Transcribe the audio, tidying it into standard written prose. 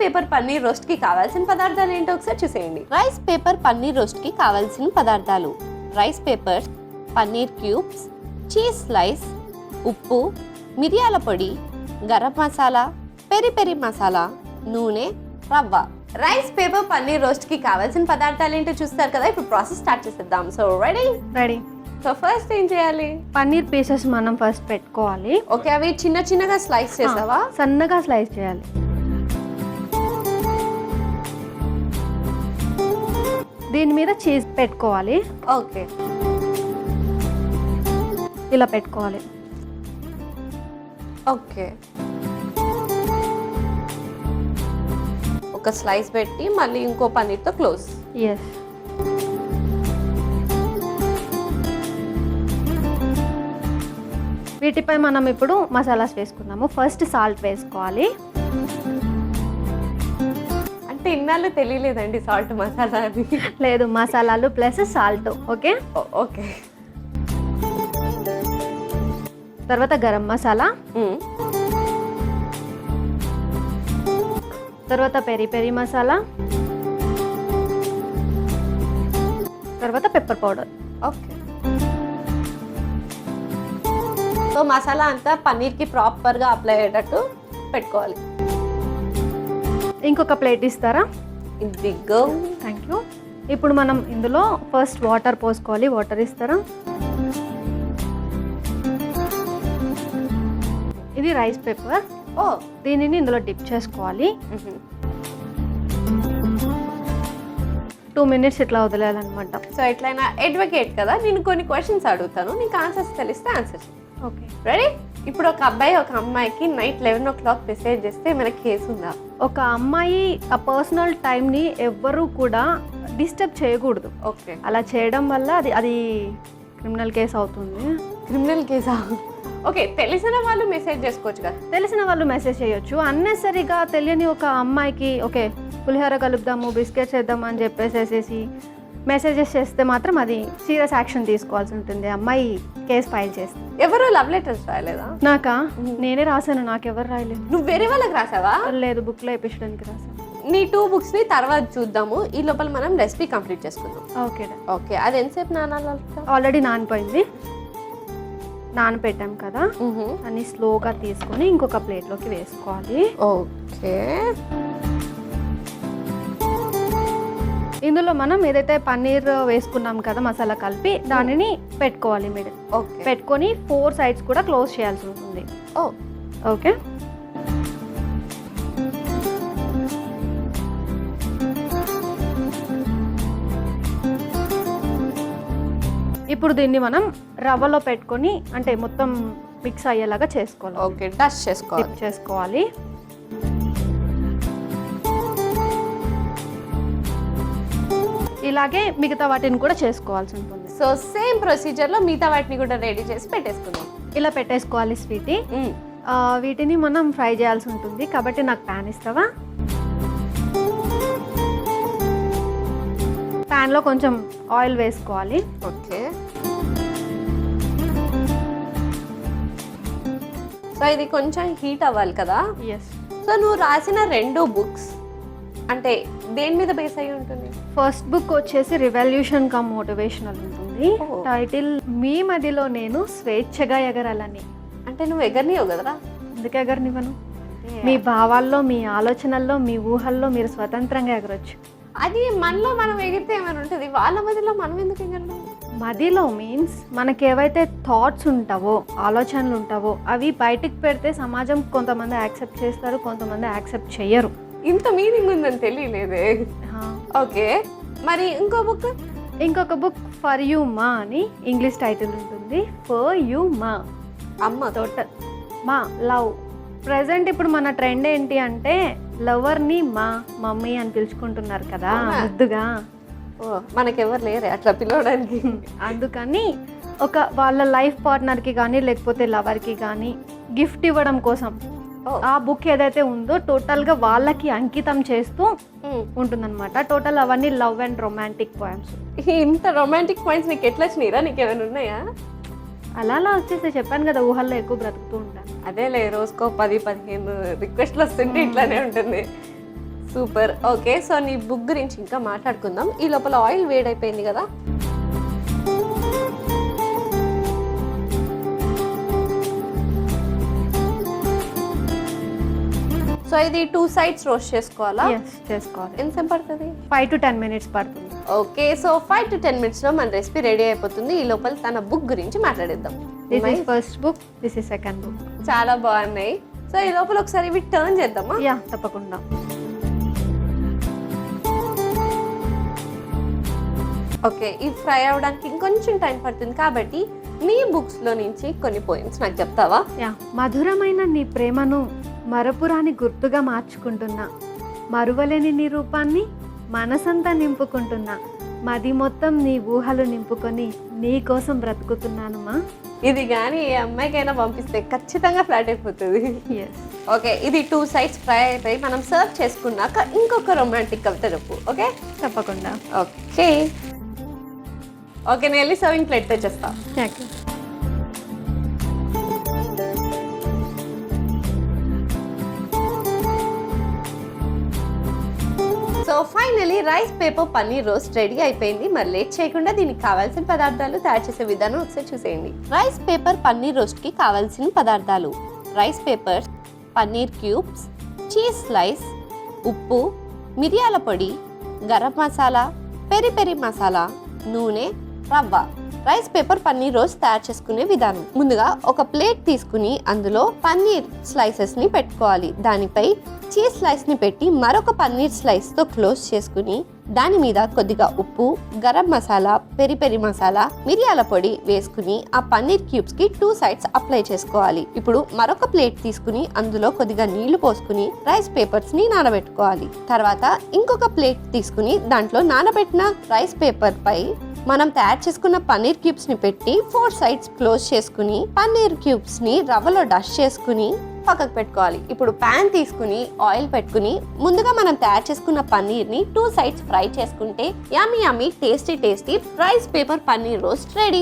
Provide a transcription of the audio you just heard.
Paper paneer roast కి కావాల్సిన పదార్థాలు ఏంటో ఒకసారి చూసేయండి. రైస్ పేపర్ పన్నీర్ రోస్ట్ కి కావాల్సిన పదార్థాలు: rice paper, paneer cubes, cheese slice, ఉప్పు, మిరియాల పొడి, గరం మసాలా, పెరి పెరి మసాలా, నూనె, రవ్వ. రైస్ పేపర్ పన్నీర్ రోస్ట్ కి కావాల్సిన పదార్థాలు ఏంటో చూస్తారు కదా. ఇప్పుడు ప్రాసెస్ స్టార్ట్ చేసేద్దాం. So ready. సో ఫస్ట్ ఏం చేయాలి? పన్నీర్ పీసెస్ మనం ఫస్ట్ పెట్టుకోవాలి. ఓకే, అవి చిన్న చిన్నగా స్లైస్ చేసావా? సన్నగా స్లైస్ చేయాలి. దీని మీద చీజ్ పెట్టుకోవాలి. ఓకే, ఇలా పెట్టుకోవాలి. ఓకే, ఒక స్లైస్ పెట్టి మళ్ళీ ఇంకో పన్నీర్తో క్లోజ్. ఎస్. వీటిపై మనం ఇప్పుడు మసాలాస్ వేసుకుందాము. ఫస్ట్ సాల్ట్ వేసుకోవాలి. అంటే ఇన్నాళ్ళు తెలియలేదండి సాల్ట్ మసాలా అది. లేదు, మసాలాలు ప్లస్ సాల్ట్. ఓకే. ఓకే. తర్వాత గరం మసాలా, తర్వాత పెరి పెరి మసాలా, తర్వాత pepper powder. Okay. So masala అంతా పన్నీర్కి ప్రాపర్గా అప్లై అయ్యేటట్టు పెట్టుకోవాలి. ఇంకొక ప్లేట్ ఇస్తారా? ఇదిగో. Thank you. ఇప్పుడు మనం ఇందులో ఫస్ట్ వాటర్ పోసుకోవాలి. వాటర్ ఇస్తారా? ఇది రైస్ పేపర్. దీనిని ఇందులో డిప్ చేసుకోవాలి. 2 minutes ఇట్లా వదిలేయాలన్నమాట. సో ఎట్లయినా అడ్వకేట్ కదా, నేను కొన్ని క్వశ్చన్స్ అడుగుతాను, నీకు ఆన్సర్స్ తెలిస్తే ఆన్సర్స్. Okay, ready? ఇప్పుడు ఒక అబ్బాయి ఒక అమ్మాయికి నైట్ 11 o'clock మెసేజ్ చేస్తే మన కేసు ఉందా? ఒక అమ్మాయి ఆ పర్సనల్ టైంని ఎవ్వరూ కూడా డిస్టర్బ్ చేయకూడదు. ఓకే. అలా చేయడం వల్ల అది క్రిమినల్ కేసు అవుతుంది. క్రిమినల్ కేసా? ఓకే, తెలిసిన వాళ్ళు మెసేజ్ చేసుకోవచ్చు కదా. తెలిసిన వాళ్ళు మెసేజ్ చేయొచ్చు. అన్నెసరిగా తెలియని ఒక అమ్మాయికి ఓకే పులిహోర కలుపుదాము, బిస్కెట్స్ వేద్దాము అని చెప్పేసేసి మెసేజెస్ చేస్తే మాత్రం అది సీరియస్ యాక్షన్ తీసుకోవాల్సి ఉంటుంది. అమ్మాయి కేసు ఫైల్ చేస్తే. ఎవరు లవ్ లెటర్స్ రాయలేదా? నాకా? నేనే రాశాను. నాకెవరు రాయలేదు. నువ్వు వేరే వాళ్ళకి రాసావా? లేదు, బుక్లో వేయించడానికి రాశాను. నీ 2 books ని తర్వాత చూద్దాము. ఈ లోపల మనం రెసిపీ కంప్లీట్ చేసుకుందాం. ఓకే. ఓకే, అది ఎంతసేపు నానాలి? ఆల్రెడీ నానిపోయింది. నానపెట్టాం కదా, అన్ని స్లోగా తీసుకొని ఇంకొక ప్లేట్లోకి వేసుకోవాలి. ఓకే. ఇందులో మనం ఏదైతే పన్నీర్ వేసుకున్నాం కదా మసాలా కలిపి, దానిని పెట్టుకోవాలి. మిడిల్ పెట్టుకొని 4 sides కూడా క్లోజ్ చేయాల్సి ఉంటుంది. ఓకే. ఇప్పుడు దీన్ని మనం రవ్వలో పెట్టుకొని అంటే మొత్తం మిక్స్ అయ్యేలాగా చేసుకోవాలి. ఓకే, డస్ట్ చేసుకోవాలి. ఇలాగే మిగతా వాటిని కూడా చేసుకోవాల్సి ఉంటుంది. సో సేమ్ ప్రొసీజర్లో మిగతా వాటిని కూడా రెడీ చేసి పెట్టేసుకుందాం. ఇలా పెట్టేసుకోవాలి స్వీటీ. వీటిని మనం ఫ్రై చేయాల్సి ఉంటుంది కాబట్టి నాకు ప్యాన్ ఇస్తావా? ప్యాన్లో కొంచెం ఆయిల్ వేసుకోవాలి. ఓకే. సో ఇది కొంచెం హీట్ అవ్వాలి కదా. ఎస్. సో నువ్వు రాసిన 2 books అంటే దేని మీద బేస్ అయ్యి ఉంటుంది? ఫస్ట్ బుక్ వచ్చేసి రివల్యూషన్ కమ్ మోటివేషనల్ ఉంటుంది. టైటిల్ మీ మదిలో నేను స్వేచ్ఛగా ఎగరాలని. అంటే నువ్వు ఎగరనియవు కదరా? ఎందుకు ఎగరనివ్వను? మీ భావాల్లో, మీ ఆలోచనల్లో, మీ ఊహల్లో మీరు స్వతంత్రంగా ఎగరొచ్చు. అది మనలో మనం ఎగిరితే ఏమైనా ఉంటుంది, వాళ్ళ మధ్యలో మనం ఎందుకు ఎగరడం? మదిలో మీన్స్ మనకి ఏవైతే థాట్స్ ఉంటావో, ఆలోచనలు ఉంటావో అవి బయటికి పెడితే సమాజం కొంతమంది యాక్సెప్ట్ చేస్తారు, కొంతమంది యాక్సెప్ట్ చేయరు. ఇంత మీనింగ్ ఉందని తెలియలేదే. ఓకే, మరి ఇంకొక బుక్ ఫర్ యూ మా అని ఇంగ్లీష్ టైటిల్ ఉంటుంది. ఫర్ యూ మా, అమ్మ టోటల్ మా లవ్. ప్రెసెంట్ ఇప్పుడు మన ట్రెండ్ ఏంటి అంటే లవర్ని మా మమ్మీ అని పిలుచుకుంటున్నారు కదా ముద్దుగా. మనకెవరు లేరే అట్లా పిలవడానికి. అందుకని ఒక వాళ్ళ లైఫ్ పార్ట్నర్కి కానీ లేకపోతే లవర్కి కానీ గిఫ్ట్ ఇవ్వడం కోసం ఆ బుక్ ఏదైతే ఉందో టోటల్గా వాళ్ళకి అంకితం చేస్తూ ఉంటుందన్నమాట. టోటల్ అవన్నీ లవ్ అండ్ రొమాంటిక్ పోయమ్స్. ఇంత రొమాంటిక్ పాయింట్స్ నీకు ఎట్లా వచ్చినాయిరా? నీకు ఏమైనా ఉన్నాయా? అలా వచ్చేసి చెప్పాను కదా, ఊహల్లో ఎక్కువ బ్రతుకుతూ ఉంటాను. అదేలే, రోజుకో 10-15 రిక్వెస్ట్లు వస్తుంటే ఇట్లానే ఉంటుంది. సూపర్. ఓకే, సో నీ బుక్ గురించి ఇంకా మాట్లాడుకుందాం. ఈ లోపల ఆయిల్ వేడైపోయింది కదా. సో ఇది 2 sides రోస్ట్ చేసుకోవాలా? చేసుకోవాలి. ఎంతసేపు పడుతుంది? 5 to 10 minutes పడుతుంది. ఓకే, సో 5 to 10 minutes లో మన రెసిపీ రెడీ అయిపోతుంది. ఈ లోపల తన బుక్ గురించి మాట్లాడేద్దాం. This is first book, this is second book. చాలా బాగున్నాయి. సో ఈ లోపల ఒకసారి ఇవి టర్న్ చేద్దామా? యా, తప్పకుండా. ఓకే, ఇది ఫ్రై అవ్వడానికి ఇంకొంచెం టైం పడుతుంది కాబట్టి నీ బుక్స్ లో నుంచి కొన్ని పోయిమ్స్ నాకు చెప్తావా? యా. మధురమైన నీ ప్రేమను మరపురాని గుర్తుగా మార్చుకుంటున్నా, మరువలేని నీ రూపాన్ని మనసంతా నింపుకుంటున్నా, మది మొత్తం నీ ఊహలు నింపుకొని నీ కోసం బ్రతుకుతున్నానమ్మా. ఇది కానీ ఏ అమ్మాయికైనా పంపిస్తే ఖచ్చితంగా ఫ్లాట్ అయిపోతుంది. ఎస్. ఓకే, ఇది 2 sides ఫ్రై అయిపోయి మనం సర్వ్ చేసుకున్నాక ఇంకొక రొమాంటిక్ కవిత చెప్పు. ఓకే, తప్పకుండా. ఓకే ఓకే, నేను వెళ్ళి సర్వింగ్ ప్లేట్ తెచ్చేస్తా. Okay. So finally rice paper paneer roast ready అయిపోయింది. మరి లేట్ చేయకుండా దీనికి కావాల్సిన పదార్థాలు తయారు చేసే విధానం ఒకసారి చూసేయండి. రైస్ పేపర్ పన్నీర్ రోస్ట్ కి కావాల్సిన పదార్థాలు: rice paper, paneer cubes, cheese slice, ఉప్పు, మిరియాల పొడి, గరం మసాలా, పెరి పెరి మసాలా, నూనె, రవ్వ. రైస్ పేపర్ పన్నీర్ రోస్ట్ తయారు చేసుకునే విధానం: ముందుగా ఒక ప్లేట్ తీసుకుని అందులో పన్నీర్ స్లైసెస్ ని పెట్టుకోవాలి. దానిపై చీజ్ స్లైస్ ని పెట్టి మరొక పన్నీర్ స్లైస్ తో క్లోజ్ చేసుకుని దాని మీద కొద్దిగా ఉప్పు, గరం మసాలా, పెరి పెరి మసాలా, మిరియాల పొడి వేసుకుని ఆ పన్నీర్ క్యూబ్స్ కి 2 sides అప్లై చేసుకోవాలి. ఇప్పుడు మరొక ప్లేట్ తీసుకుని అందులో కొద్దిగా నీళ్లు పోసుకుని రైస్ పేపర్స్ ని నానబెట్టుకోవాలి. తర్వాత ఇంకొక ప్లేట్ తీసుకుని దాంట్లో నానబెట్టిన రైస్ పేపర్ పై మనం తయారు చేసుకున్న పన్నీర్ క్యూబ్స్ ని పెట్టి 4 sides క్లోజ్ చేసుకుని పన్నీర్ క్యూబ్స్ ని రవ్వలో డస్ట్ చేసుకుని పక్కకు పెట్టుకోవాలి. ఇప్పుడు ప్యాన్ తీసుకుని ఆయిల్ పెట్టుకుని ముందుగా మనం తయారు చేసుకున్న పన్నీర్ ని 2 sides ఫ్రై చేసుకుంటే yummy yummy tasty rice paper paneer roast ready.